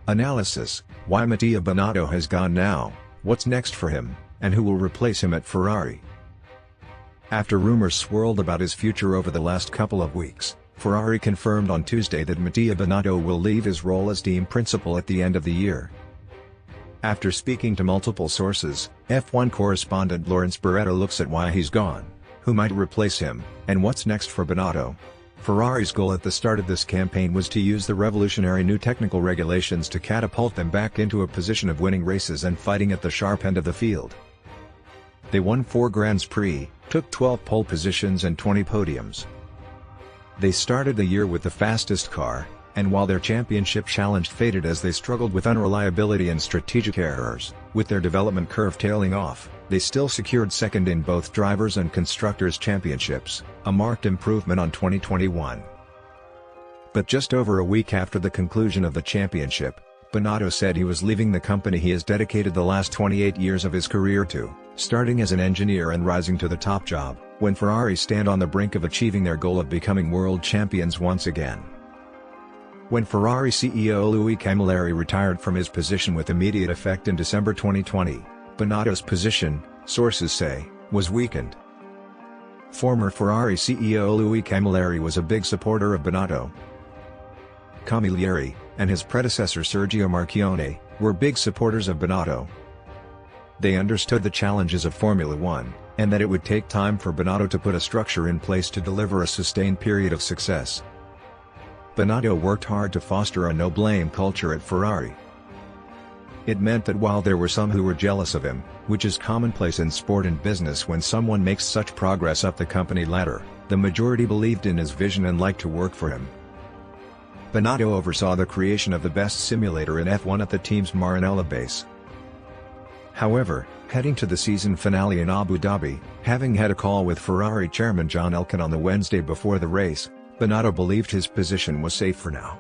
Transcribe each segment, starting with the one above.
Analysis: why Mattia Binotto has gone now, what's next for him, and who will replace him at Ferrari. After rumors swirled about his future over the last couple of weeks, Ferrari confirmed on Tuesday that Mattia Binotto will leave his role as team principal at the end of the year. After speaking to multiple sources, F1 correspondent Lawrence Barretto looks at why he's gone, who might replace him, and what's next for Binotto. Ferrari's goal at the start of this campaign was to use the revolutionary new technical regulations to catapult them back into a position of winning races and fighting at the sharp end of the field. They won 4 Grands Prix, took 12 pole positions and 20 podiums. They started the year with the fastest car, and while their championship challenge faded as they struggled with unreliability and strategic errors, with their development curve tailing off, they still secured second in both Drivers' and Constructors' Championships, a marked improvement on 2021. But just over a week after the conclusion of the championship, Binotto said he was leaving the company he has dedicated the last 28 years of his career to, starting as an engineer and rising to the top job, when Ferrari stand on the brink of achieving their goal of becoming world champions once again. When Ferrari CEO Louis Camilleri retired from his position with immediate effect in December 2020, Binotto's position, sources say, was weakened. Former Ferrari CEO Louis Camilleri was a big supporter of Binotto. Camilleri, and his predecessor Sergio Marchionne, were big supporters of Binotto. They understood the challenges of Formula One, and that it would take time for Binotto to put a structure in place to deliver a sustained period of success. Binotto worked hard to foster a no-blame culture at Ferrari. It meant that while there were some who were jealous of him, which is commonplace in sport and business when someone makes such progress up the company ladder, the majority believed in his vision and liked to work for him. Binotto oversaw the creation of the best simulator in F1 at the team's Maranello base. However, heading to the season finale in Abu Dhabi, having had a call with Ferrari chairman John Elkann on the Wednesday before the race, Binotto believed his position was safe for now.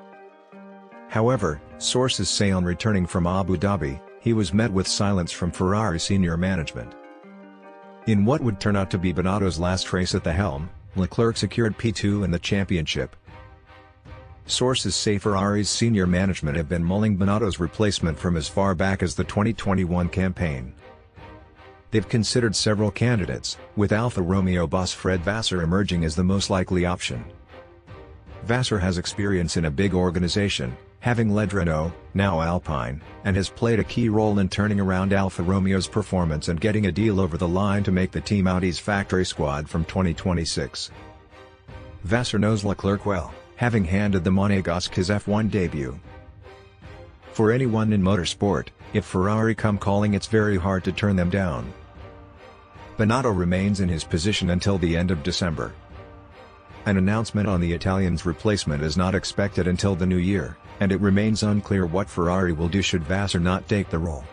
However, sources say on returning from Abu Dhabi, he was met with silence from Ferrari senior management. In what would turn out to be Binotto's last race at the helm, Leclerc secured P2 in the championship. Sources say Ferrari's senior management have been mulling Binotto's replacement from as far back as the 2021 campaign. They've considered several candidates, with Alfa Romeo boss Fred Vasseur emerging as the most likely option. Vasseur has experience in a big organization, having led Renault, now Alpine, and has played a key role in turning around Alfa Romeo's performance and getting a deal over the line to make the team Audi's factory squad from 2026. Vasseur knows Leclerc well, having handed the Monegasque his F1 debut. For anyone in motorsport, if Ferrari come calling, it's very hard to turn them down. Binotto remains in his position until the end of December. An announcement on the Italian's replacement is not expected until the new year, and it remains unclear what Ferrari will do should Vasseur not take the role.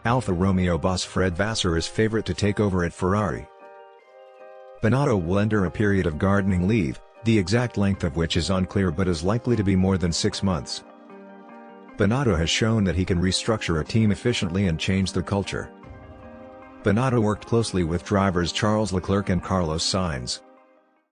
Alfa Romeo boss Fred Vasseur is favorite to take over at Ferrari. Binotto will enter a period of gardening leave, the exact length of which is unclear but is likely to be more than 6 months. Binotto has shown that he can restructure a team efficiently and change the culture. Binotto worked closely with drivers Charles Leclerc and Carlos Sainz,